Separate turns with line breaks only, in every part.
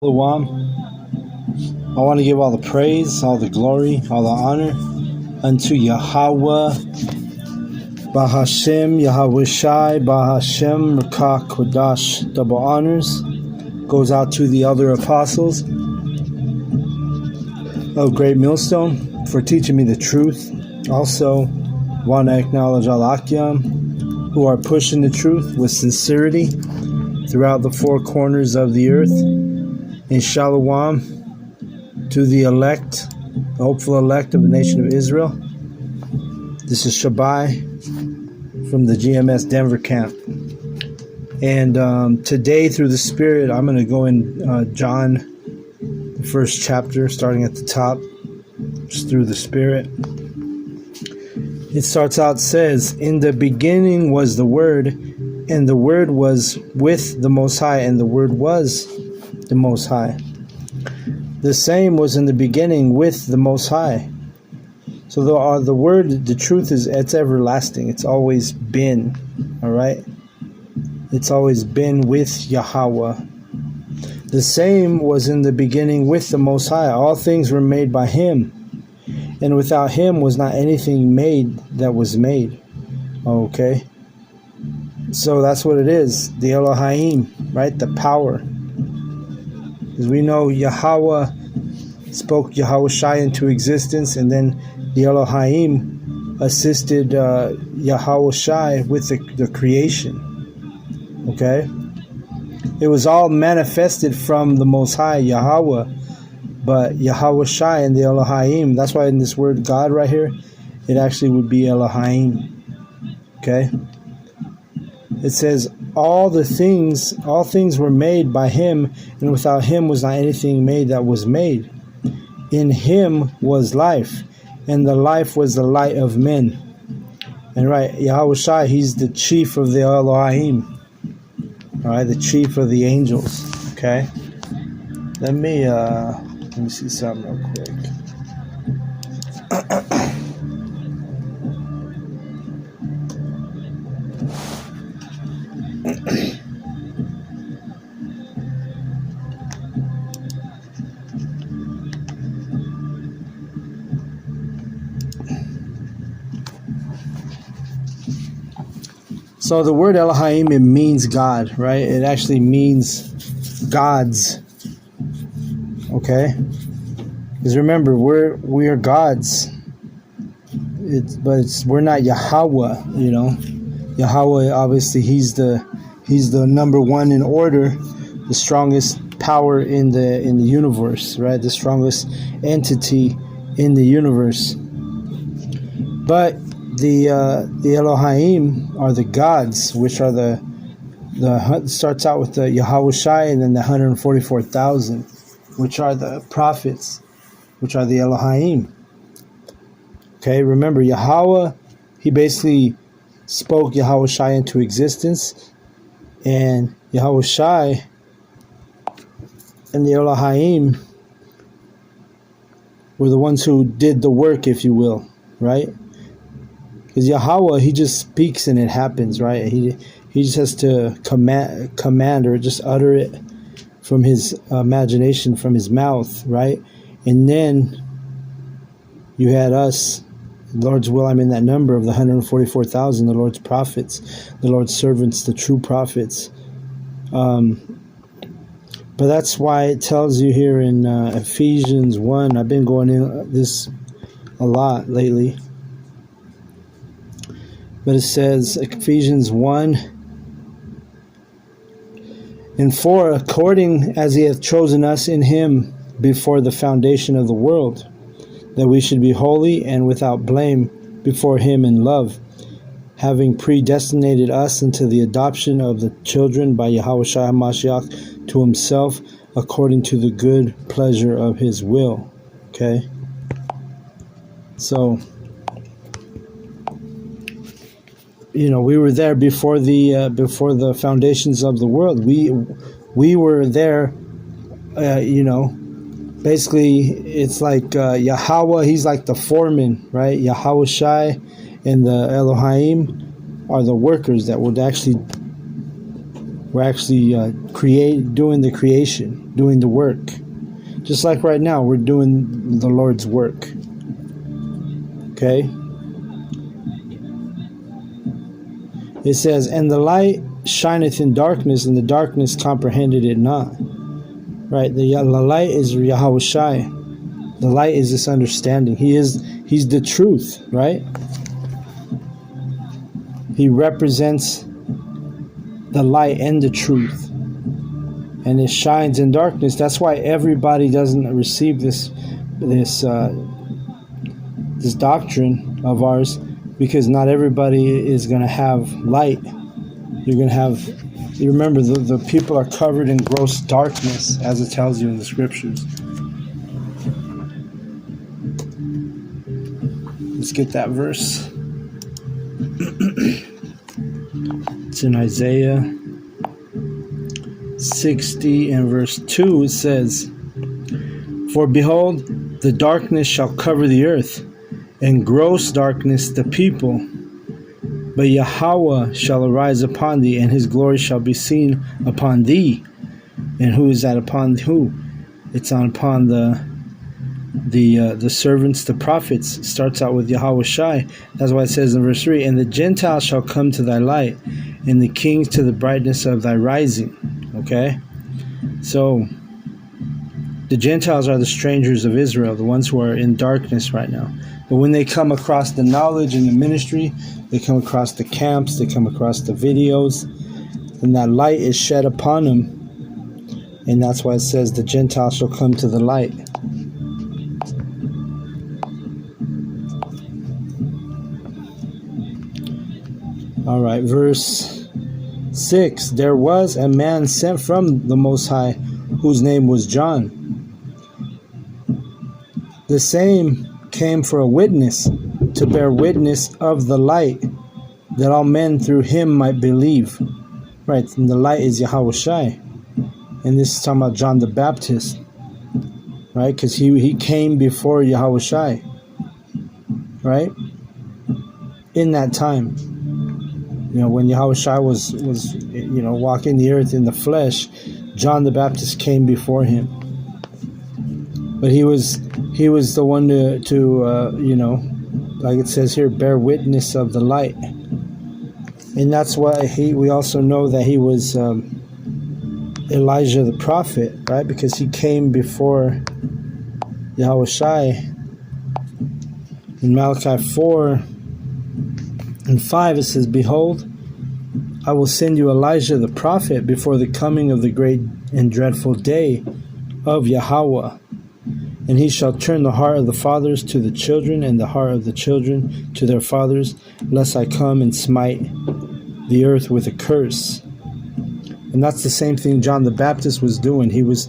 Shalom. I want to give all the praise, all the glory, all the honor unto Yahweh, Bahashem, Yahweh Shai, Bahashem, Rakah Kodash. Double honors goes out to the elder apostles of Great Millstone for teaching me the truth. Also, want to acknowledge Al Akyam, who are pushing the truth with sincerity throughout the four corners of the earth. And Shalom to the elect, the hopeful elect of the nation of Israel. This is Shabbai from the GMS Denver camp. And today, through the Spirit, I'm going to go in John, the first chapter, starting at the top, just through the Spirit. It starts out, says, "In the beginning was the Word, and the Word was with the Most High, and the Word was the Most High. The same was in the beginning with the Most High." So the word, the truth it's everlasting. It's always been, all right? It's always been with Yahweh. The same was in the beginning with the Most High. All things were made by Him, and without Him was not anything made that was made. Okay? So that's what it is. The Elohim, right? The power. Because we know Yahweh spoke Yahweh Shai into existence, and then the Elohim assisted Yahweh Shai with the creation. Okay? It was all manifested from the Most High, Yahweh, but Yahweh Shai and the Elohim, that's why in this word God right here, it actually would be Elohim. Okay? It says, all things were made by Him, and without Him was not anything made that was made. In Him was life, and the life was the light of men. And right, Yahweh Shai, He's the chief of the Elohim. All right, the chief of the angels. Okay? Let me see something real quick. So the word Elohim, it means God, right? It actually means gods. Okay? Because remember, we are gods. We're not Yahweh, you know. Yahweh, obviously, he's the number one in order, the strongest power in the universe, right? The strongest entity in the universe. But the Elohim are the gods, which are the starts out with the Yahweh Shai, and then the 144,000, which are the prophets, which are the Elohim. Okay, remember Yahweh, He basically spoke Yahweh Shai into existence, and Yahweh Shai and the Elohim were the ones who did the work, if you will, right? Because Yahweh, He just speaks and it happens, right? He just has to command or just utter it from His imagination, from His mouth, right? And then you had us, Lord's will, I'm in that number of the 144,000, the Lord's prophets, the Lord's servants, the true prophets. But that's why it tells you here in Ephesians 1, I've been going in this a lot lately, but it says, Ephesians 1 and 4, according as He hath chosen us in Him before the foundation of the world, that we should be holy and without blame before Him in love, having predestinated us into the adoption of the children by Yahweh Shai HaMashiach to Himself, according to the good pleasure of His will. Okay? So, you know, we were there before the foundations of the world. We were there, you know. Basically, it's like Yahweh, He's like the foreman, right? Yahweh Shai and the Elohim are the workers that would actually We're actually doing the creation, doing the work. Just like right now, we're doing the Lord's work. Okay? It says, and the light shineth in darkness, and the darkness comprehended it not. Right? The light is Yahweh Shai. The light is this understanding. He's the truth, right? He represents the light and the truth. And it shines in darkness. That's why everybody doesn't receive this doctrine of ours, because not everybody is going to have light. You're going to have, you remember, the people are covered in gross darkness, as it tells you in the scriptures. Let's get that verse. It's in Isaiah 60 and verse 2. It says, for behold, the darkness shall cover the earth, and gross darkness the people. But Yahweh shall arise upon thee, and his glory shall be seen upon thee. And who is that upon who? It's upon the servants, the prophets. It starts out with Yahweh Shai. That's why it says in verse 3, and the Gentiles shall come to thy light, and the kings to the brightness of thy rising. Okay? So, the Gentiles are the strangers of Israel, the ones who are in darkness right now. But when they come across the knowledge and the ministry, they come across the camps, they come across the videos, and that light is shed upon them. And that's why it says the Gentiles shall come to the light. All right, verse 6. There was a man sent from the Most High, whose name was John. The same came for a witness, to bear witness of the light, that all men through him might believe. Right, and the light is Yahweh Shai. And this is talking about John the Baptist. Right, because he came before Yahweh Shai. Right? In that time. You know, when Yahweh Shai was walking the earth in the flesh, John the Baptist came before him. But he was the one to like it says here, bear witness of the light. And that's why we also know that he was Elijah the prophet, right? Because he came before Yahweh Shai. In Malachi 4 and 5 it says, behold, I will send you Elijah the prophet before the coming of the great and dreadful day of Yahweh. And he shall turn the heart of the fathers to the children, and the heart of the children to their fathers, lest I come and smite the earth with a curse. And that's the same thing John the Baptist was doing. He was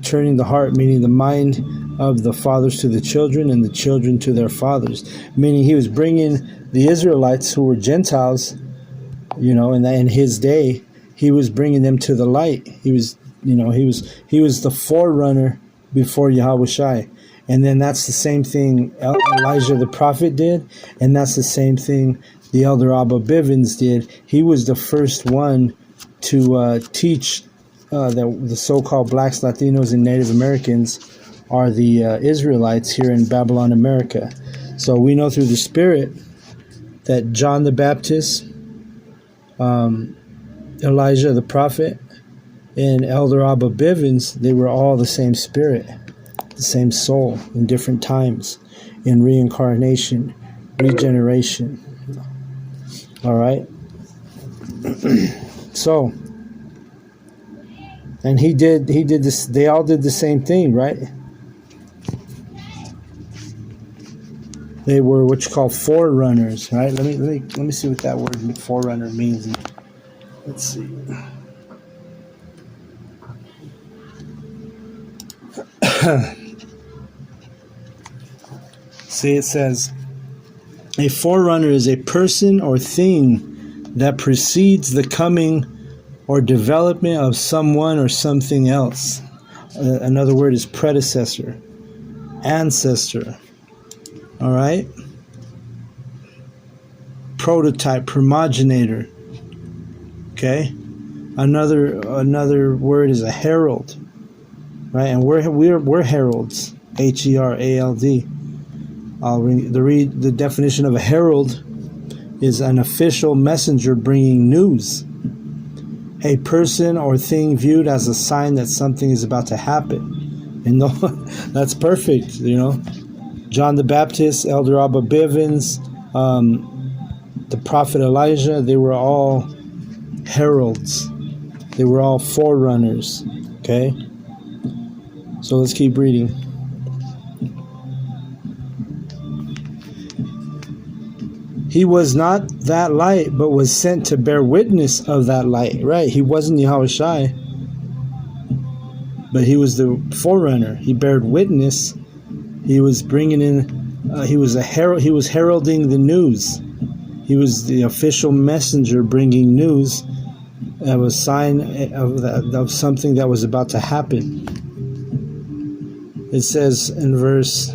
turning the heart, meaning the mind of the fathers to the children, and the children to their fathers. Meaning he was bringing the Israelites, who were Gentiles, in his day, he was bringing them to the light. He was the forerunner before Yahweh Shai. And then that's the same thing Elijah the prophet did, and that's the same thing the elder Abba Bivens did. He was the first one to teach the so-called blacks, Latinos, and Native Americans are the Israelites here in Babylon, America. So we know through the Spirit that John the Baptist, Elijah the prophet, and Elder Abba Bivens, they were all the same spirit, the same soul, in different times, in reincarnation, regeneration. All right? So, and he did this, they all did the same thing, right? They were what you call forerunners, right? Let me see what that word forerunner means. Let's see. See, it says, a forerunner is a person or thing that precedes the coming or development of someone or something else. Another word is predecessor, ancestor. All right? Prototype, primogenitor. Okay? Another word is a herald, right? And we're heralds, Herald. I'll read the definition of a herald is an official messenger bringing news. A person or thing viewed as a sign that something is about to happen. And no, that's perfect, John the Baptist, Elder Abba Bivens, the prophet Elijah, they were all heralds. They were all forerunners. Okay? So let's keep reading. He was not that light, but was sent to bear witness of that light. Right? He wasn't Yahushua, but he was the forerunner. He bared witness. He was bringing in. He was a herald. He was heralding the news. He was the official messenger bringing news of a sign of something that was about to happen. It says in verse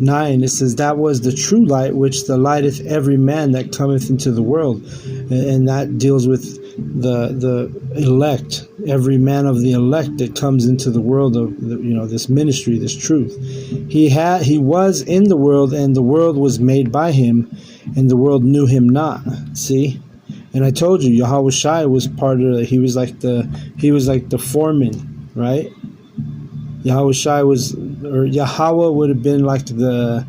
9, it says, that was the true light which the lighteth every man that cometh into the world. And that deals with the elect, every man of the elect that comes into the world of this ministry, this truth. He was in the world, and the world was made by him, and the world knew him not. See? And I told you, Yahushua was part of he was like the foreman, right? Yahushua Yahweh would have been like the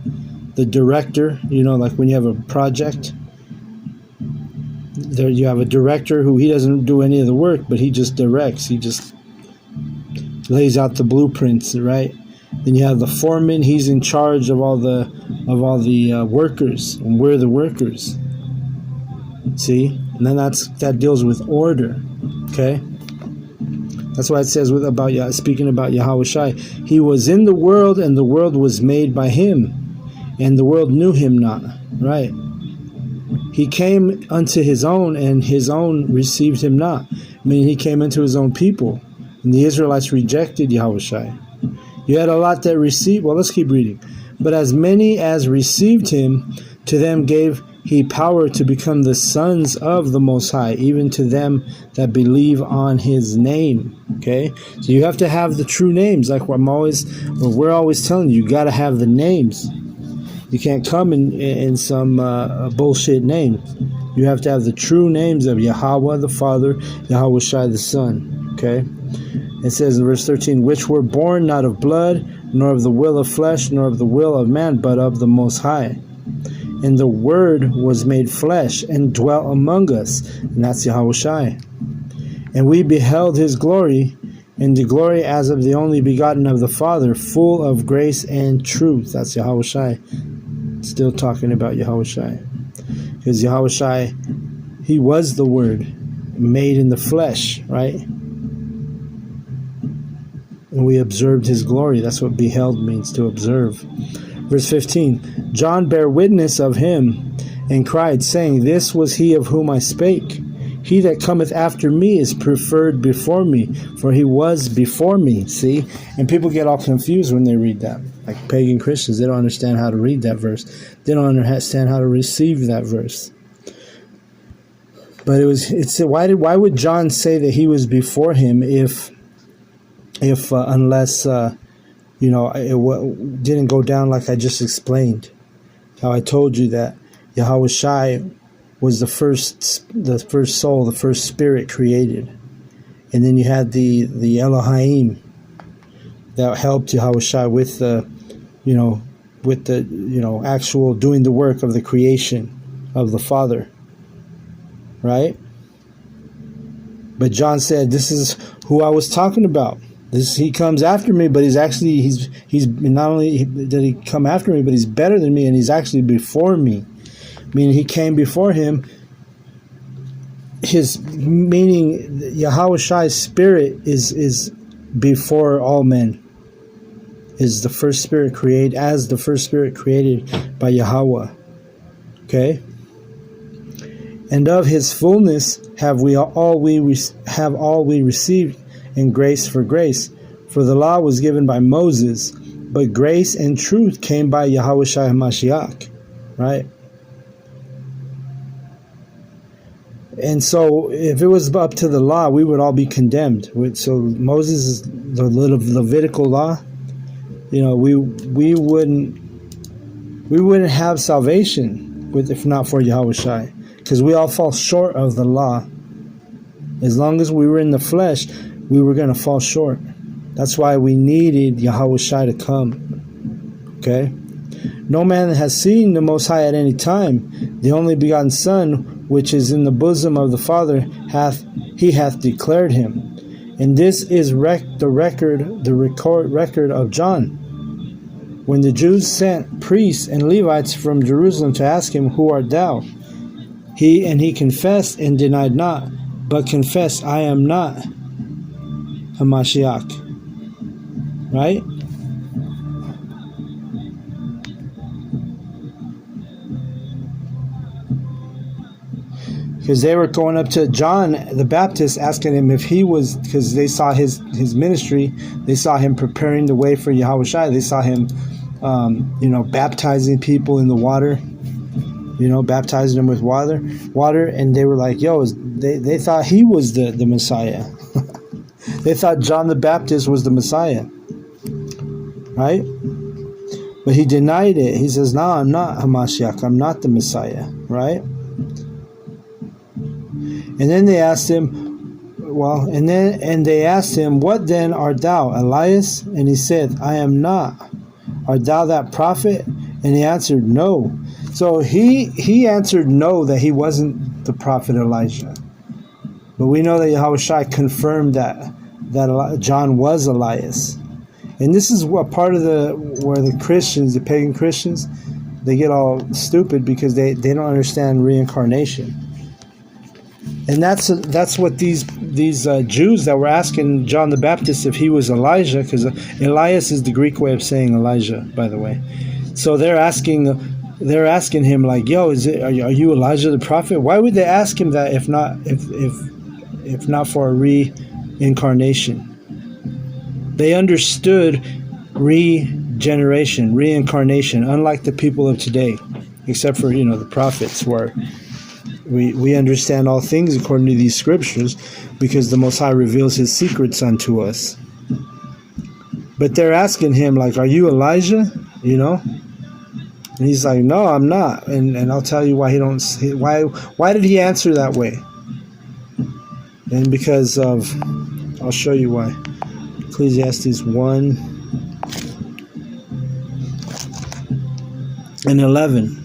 director, like when you have a project. There you have a director who he doesn't do any of the work, but he just directs. He just lays out the blueprints, right? Then you have the foreman. He's in charge of all the workers, and we're the workers. See, and then that deals with order. Okay, that's why it says speaking about Yahushua, he was in the world, and the world was made by him, and the world knew him not. Right. He came unto his own, and his own received him not. Meaning he came into his own people, and the Israelites rejected Yahushua. You had a lot that received. Well, let's keep reading. But as many as received him, to them gave he power to become the sons of the Most High, even to them that believe on his name. Okay? So you have to have the true names. Like we're always telling you, you got to have the names. You can't come in some bullshit name. You have to have the true names of Yahweh the Father, Yahushua the Son. Okay? It says in verse 13, which were born not of blood, nor of the will of flesh, nor of the will of man, but of the Most High. And the Word was made flesh and dwelt among us. And that's Yahushua. And we beheld his glory, and the glory as of the only begotten of the Father, full of grace and truth. That's Yahushua. Still talking about Yahushua. Because Yahushua, he was the Word, made in the flesh, right? And we observed his glory. That's what beheld means, to observe. Verse 15, John bare witness of him, and cried, saying, this was he of whom I spake. He that cometh after me is preferred before me, for he was before me. See? And people get all confused when they read that. Like pagan Christians, they don't understand how to read that verse. They don't understand how to receive that verse. But why would John say that he was before him unless it didn't go down like I just explained? How I told you that Yahushua was the first soul, the first spirit created. And then you had the Elohim that helped Yahushua with the actual doing the work of the creation of the Father. Right? But John said, this is who I was talking about. He comes after me, but he's not only did he come after me, but he's better than me, and he's actually before me. Meaning he came before him. Meaning Yahushua's spirit is before all men. Is the first spirit created by Yahweh. Okay? And of his fullness have all we received in grace for grace. For the law was given by Moses, but grace and truth came by Yahushua HaMashiach. Right? And so if it was up to the law, we would all be condemned. So Moses is the Levitical law. We wouldn't have salvation if not for Yahweh Shai, because we all fall short of the law. As long as we were in the flesh, we were going to fall short. That's why we needed Yahweh Shai to come. Okay? No man has seen the Most High at any time. The only begotten Son, which is in the bosom of the Father, hath declared him. And this is the record of John. When the Jews sent priests and Levites from Jerusalem to ask him, "Who art thou?" He confessed and denied not, but confessed, "I am not Hamashiach." Right? Because they were going up to John the Baptist asking him if he was, because they saw his ministry, they saw him preparing the way for Yahweh Shai. They saw him, baptizing people in the water, baptizing them with water, and they were like, they thought he was the Messiah. They thought John the Baptist was the Messiah, right? But he denied it. He says, "No, I'm not Hamashiach. I'm not the Messiah," right? And then they asked him, they asked him, "What then art thou, Elias?" And he said, "I am not. Art thou that prophet?" And he answered, "No." So he answered no, that he wasn't the prophet Elijah. But we know that Yahweh Shai confirmed that John was Elias. And this is what part of where the Christians, the pagan Christians, they get all stupid because they don't understand reincarnation. And that's what these Jews that were asking John the Baptist if he was Elijah, because Elias is the Greek way of saying Elijah, by the way. So they're asking him like, "Yo, are you Elijah the prophet?" Why would they ask him that if not for a reincarnation? They understood reincarnation, unlike the people of today, except for the prophets, where we understand all things according to these scriptures, because the Most High reveals his secrets unto us. But they're asking him like, "Are you Elijah?" And he's like, "No, I'm not." And I'll tell you why why did he answer that way? And because of, I'll show you why. Ecclesiastes 1:11.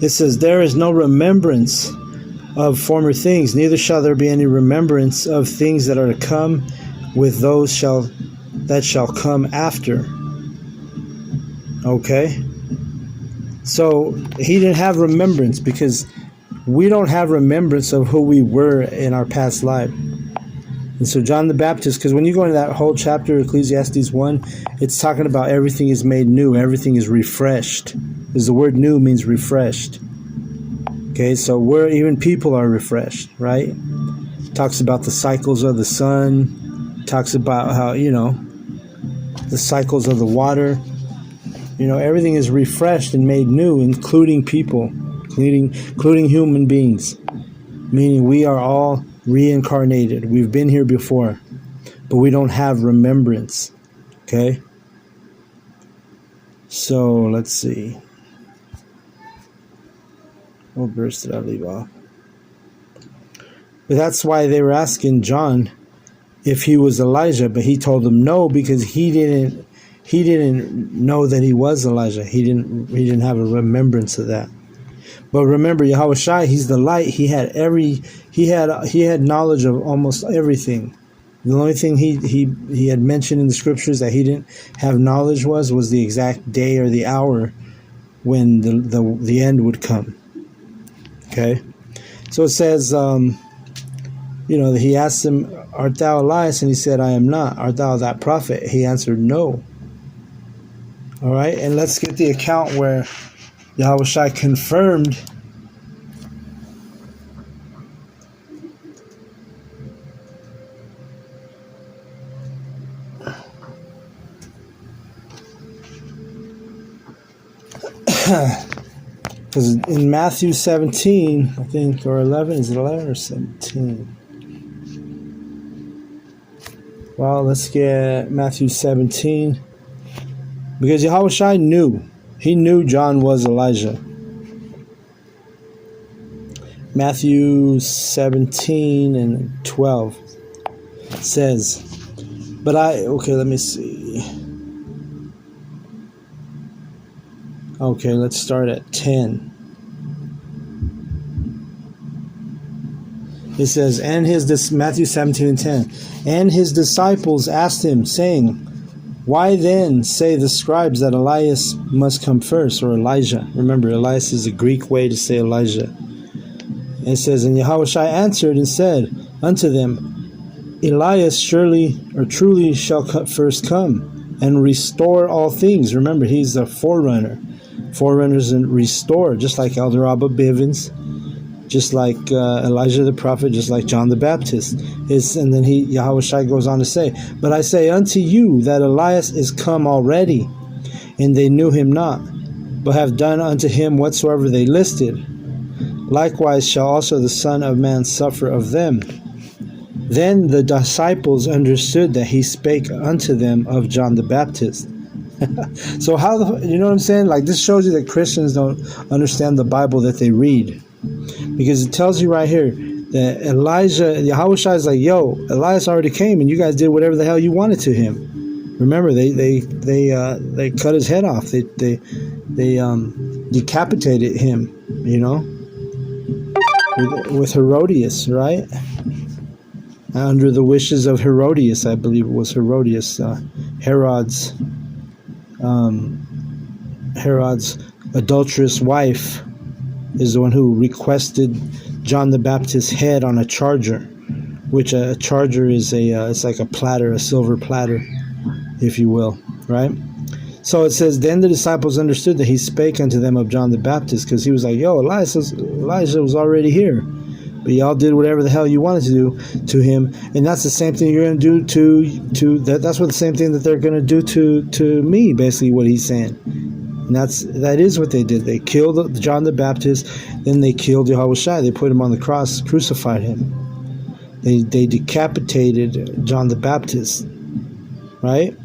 It says, "There is no remembrance of former things, neither shall there be any remembrance of things that are to come with those that shall come after." Okay? So he didn't have remembrance, because we don't have remembrance of who we were in our past life. And so John the Baptist, because when you go into that whole chapter, Ecclesiastes 1, it's talking about everything is made new, everything is refreshed. Because the word new means refreshed. Okay, so even people are refreshed, right? Talks about the cycles of the sun, talks about how, the cycles of the water. Everything is refreshed and made new, including people, including human beings. Meaning we are all reincarnated. We've been here before, but we don't have remembrance. Okay? So, let's see. What verse did I leave off? But that's why they were asking John if he was Elijah, but he told them no, because he didn't know that he was Elijah. He didn't have a remembrance of that. But remember, Yahweh Shai, he's the light. He had knowledge of almost everything. The only thing he had mentioned in the scriptures that he didn't have knowledge was the exact day or the hour when the end would come. Okay, so it says, he asked him, "Art thou Elias?" And he said, "I am not." "Art thou that prophet?" He answered, "No." All right, and let's get the account where Yahweh Shai confirmed Because in Matthew 17, I think, or 11, is it 11 or 17? Well, let's get Matthew 17. Because Yahushua knew. He knew John was Elijah. Matthew 17 and 12 says, let me see. Okay, let's start at 10. It says, Matthew 17 and 10, and his disciples asked him, saying, why then say the scribes that Elias must come first, or Elijah? Remember, Elias is a Greek way to say Elijah. And it says, and Yahushua answered and said unto them, Elias surely or truly shall first come and restore all things. Remember, he's the forerunner. Forerunners and restore, just like Elder Abba Bivens, just like Elijah the prophet, just like John the Baptist. And then Yahushua goes on to say, but I say unto you that Elias is come already, and they knew him not, but have done unto him whatsoever they listed. Likewise shall also the Son of Man suffer of them. Then the disciples understood that he spake unto them of John the Baptist. So you know what I'm saying? Like, this shows you that Christians don't understand the Bible that they read. Because it tells you right here that Yahushua is like, yo, Elias already came and you guys did whatever the hell you wanted to him. Remember, they cut his head off. They decapitated him, with Herodias, right? Under the wishes of Herodias, I believe it was Herodias, Herod's adulterous wife is the one who requested John the Baptist's head on a charger, which a charger is it's like a platter, a silver platter, if you will, right? So it says, then the disciples understood that he spake unto them of John the Baptist, because he was like, yo, Elijah was already here, but y'all did whatever the hell you wanted to do to him, and that's the same thing you're going to do to that's what the same thing that they're going to do to me, basically what he's saying. And that is what they did. They killed John the Baptist, then they killed Yahushua. They put him on the cross, crucified him. They decapitated John the Baptist, right?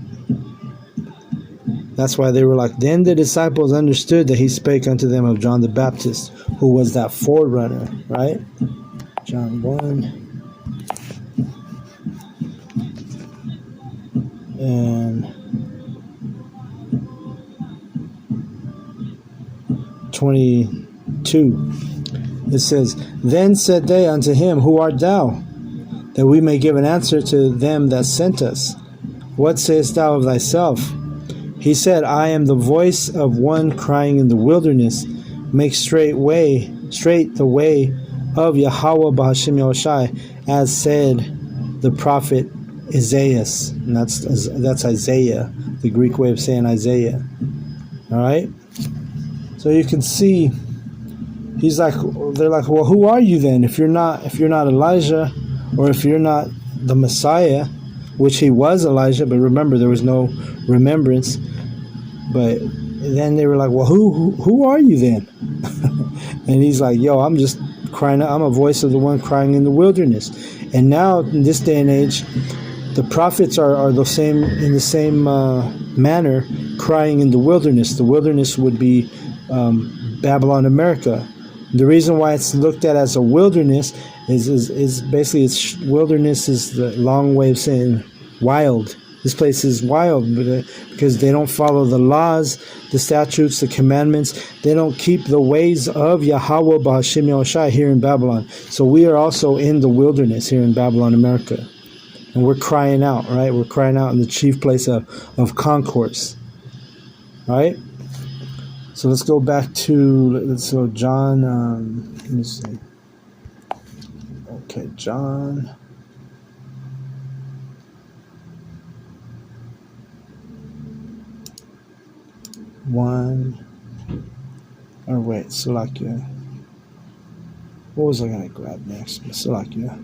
That's why they were like, then the disciples understood that he spake unto them of John the Baptist, who was that forerunner, right? John 1 and 22. It says, then said they unto him, who art thou? That we may give an answer to them that sent us. What sayest thou of thyself? He said, I am the voice of one crying in the wilderness, make straight the way of Yahweh B'Hashem Yahushai, as said the prophet Isaiah. And that's Isaiah, the Greek way of saying Isaiah. All right? So you can see, they're like, well, who are you then? If you're not Elijah, or if you're not the Messiah, which he was Elijah, but remember, there was no remembrance. But then they were like, well, who are you then? And he's like, yo, I'm just crying out. I'm a voice of the one crying in the wilderness. And now, in this day and age, the prophets are the same, in the same manner, crying in the wilderness. The wilderness would be Babylon, America. The reason why it's looked at as a wilderness is basically, wilderness is the long way of saying wild. This place is wild because they don't follow the laws, the statutes, the commandments. They don't keep the ways of Yahweh B'Hashem Yahushai here in Babylon. So we are also in the wilderness here in Babylon, America. And we're crying out, right? We're crying out in the chief place of concourse. Right? So let's go back to, John, let me see. Okay, John 1, or wait, Salakia. What was I going to grab next? Salakia.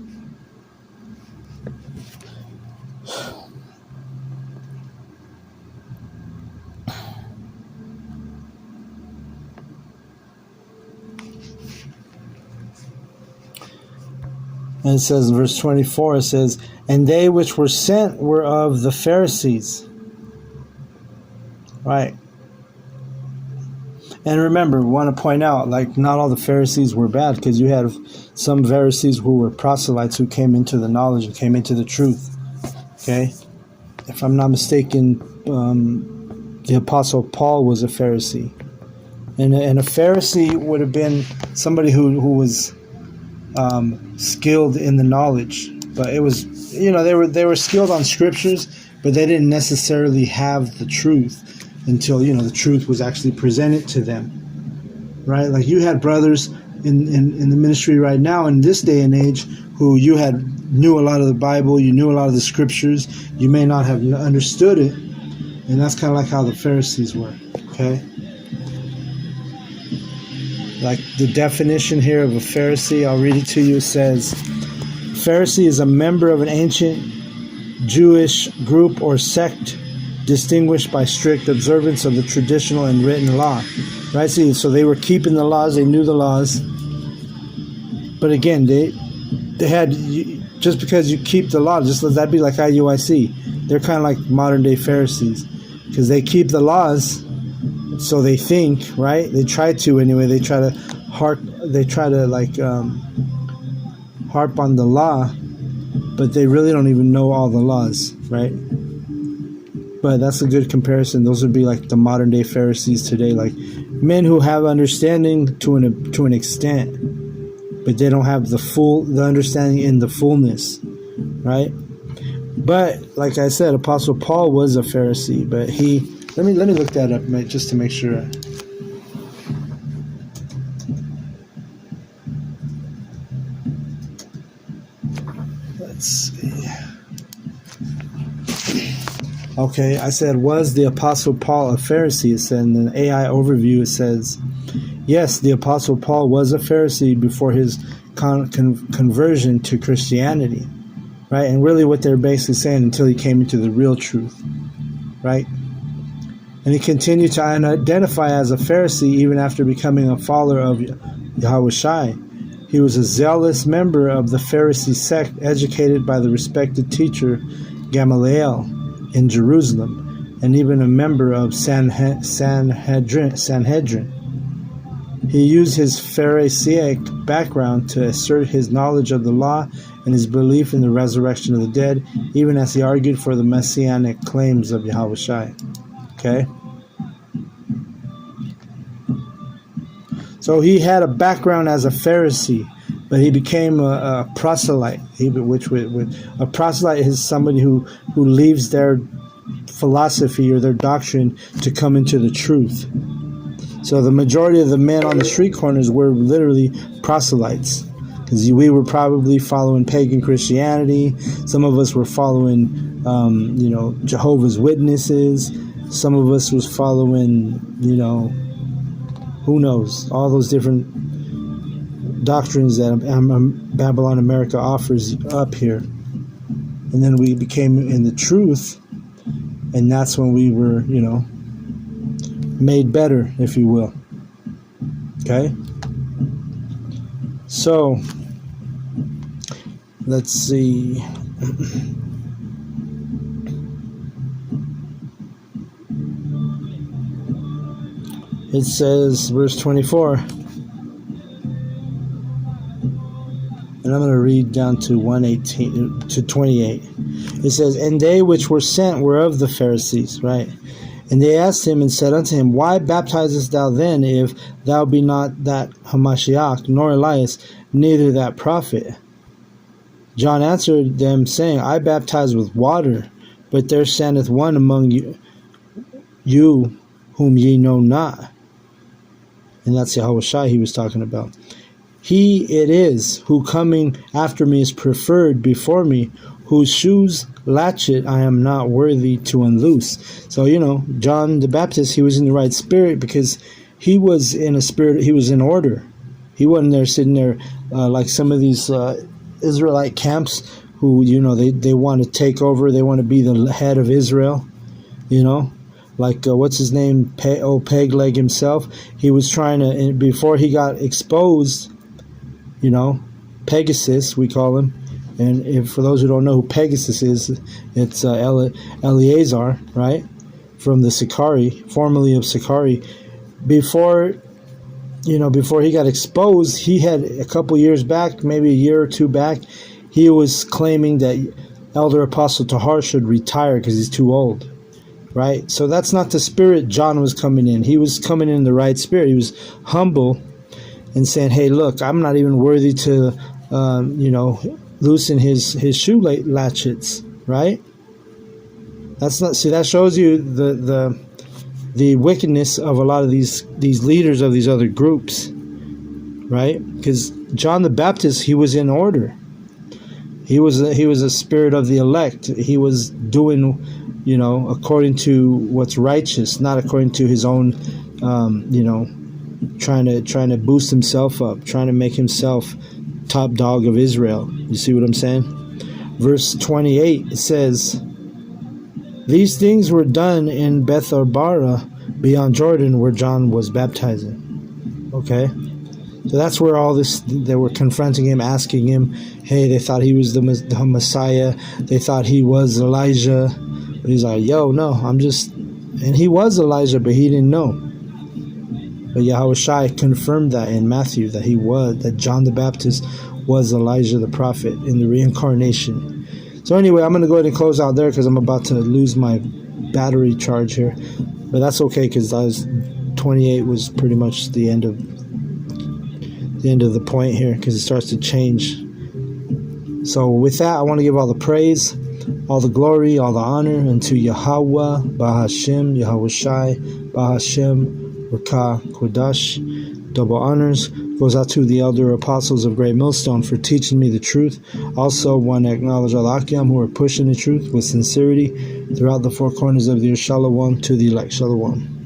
And it says in verse 24, it says, and they which were sent were of the Pharisees. Right. And remember, we want to point out, like, not all the Pharisees were bad, because you had some Pharisees who were proselytes who came into the knowledge and came into the truth. Okay? If I'm not mistaken, the Apostle Paul was a Pharisee. And a Pharisee would have been somebody who was skilled in the knowledge. But it was, they were skilled on scriptures, but they didn't necessarily have the truth until, the truth was actually presented to them. Right? Like, you had brothers in the ministry right now in this day and age who knew a lot of the Bible, you knew a lot of the scriptures, you may not have understood it, and that's kind of like how the Pharisees were. Okay? Like the definition here of a Pharisee, I'll read it to you. It says, Pharisee is a member of an ancient Jewish group or sect distinguished by strict observance of the traditional and written law. Right? See, so they were keeping the laws, they knew the laws. But again, they had, just because you keep the law, just let that be like IUIC. They're kind of like modern day Pharisees, because they keep the laws. So they think, right? They try to anyway. They try to harp on the law, but they really don't even know all the laws, right? But that's a good comparison. Those would be like the modern day Pharisees today, like men who have understanding to an extent, but they don't have the understanding in the fullness, right? But like I said, Apostle Paul was a Pharisee, but he. Let me look that up, mate, just to make sure. Let's see. Okay, I said, was the Apostle Paul a Pharisee? It said in the AI overview, it says, yes, the Apostle Paul was a Pharisee before his conversion to Christianity, right? And really what they're basically saying, until he came into the real truth, right? And he continued to identify as a Pharisee even after becoming a follower of Yahushua. He was a zealous member of the Pharisee sect, educated by the respected teacher Gamaliel in Jerusalem, and even a member of Sanhedrin. He used his Pharisaic background to assert his knowledge of the law and his belief in the resurrection of the dead, even as he argued for the messianic claims of Yahushua. Okay. So he had a background as a Pharisee, but he became a proselyte. A proselyte is somebody who leaves their philosophy or their doctrine to come into the truth. So the majority of the men on the street corners were literally proselytes, because we were probably following pagan Christianity. Some of us were following, Jehovah's Witnesses. Some of us was following, who knows, all those different doctrines that Babylon America offers up here. And then we became in the truth, and that's when we were, made better, if you will. Okay? So, let's see. It says, verse 24, and I'm going to read down to 118 to 28. It says, and they which were sent were of the Pharisees, right? And they asked him and said unto him, why baptizest thou then, if thou be not that Hamashiach, nor Elias, neither that prophet? John answered them, saying, I baptize with water, but there standeth one among you whom ye know not. And that's Yahushua he was talking about. He it is who coming after me is preferred before me, whose shoes latchet I am not worthy to unloose. So, John the Baptist, he was in the right spirit because he was in a spirit, he was in order. He wasn't there sitting there like some of these Israelite camps who, they want to take over, they want to be the head of Israel, Like, what's his name? Peg Leg himself. He was trying to, before he got exposed, Pegasus, we call him. And for those who don't know who Pegasus is, it's Eleazar, right? From the Sicarii, formerly of Sicarii. Before he got exposed, he had a couple years back, maybe a year or two back, he was claiming that Elder Apostle Tahar should retire because he's too old, right? So that's not the spirit John was coming in. He was coming in the right spirit. He was humble and saying, hey, look, I'm not even worthy to, loosen his shoe latchets, right? That shows you the wickedness of a lot of these leaders of these other groups, right? Because John the Baptist, he was in order. He was a spirit of the elect. He was doing, according to what's righteous, not according to his own, trying to boost himself up, trying to make himself top dog of Israel. You see what I'm saying? Verse 28, it says, these things were done in Beth Arbara, beyond Jordan, where John was baptizing. Okay? So that's where all this, they were confronting him, asking him, hey, they thought he was the Messiah. They thought he was Elijah. But he's like, yo, no, and he was Elijah, but he didn't know. But Yahushua confirmed that in Matthew, that John the Baptist was Elijah the prophet in the reincarnation. So anyway, I'm going to go ahead and close out there because I'm about to lose my battery charge here. But that's okay because 28 was pretty much the end of the point here because it starts to change. So with that, I want to give all the praise, all the glory, all the honor unto Yahweh, Bahashem, Yahushai, Bahashem, Rakah, Kodash. Double honors goes out to the elder apostles of Great Millstone for teaching me the truth. Also want to acknowledge all Akim who are pushing the truth with sincerity throughout the four corners of the Shalom to the elect Shalom.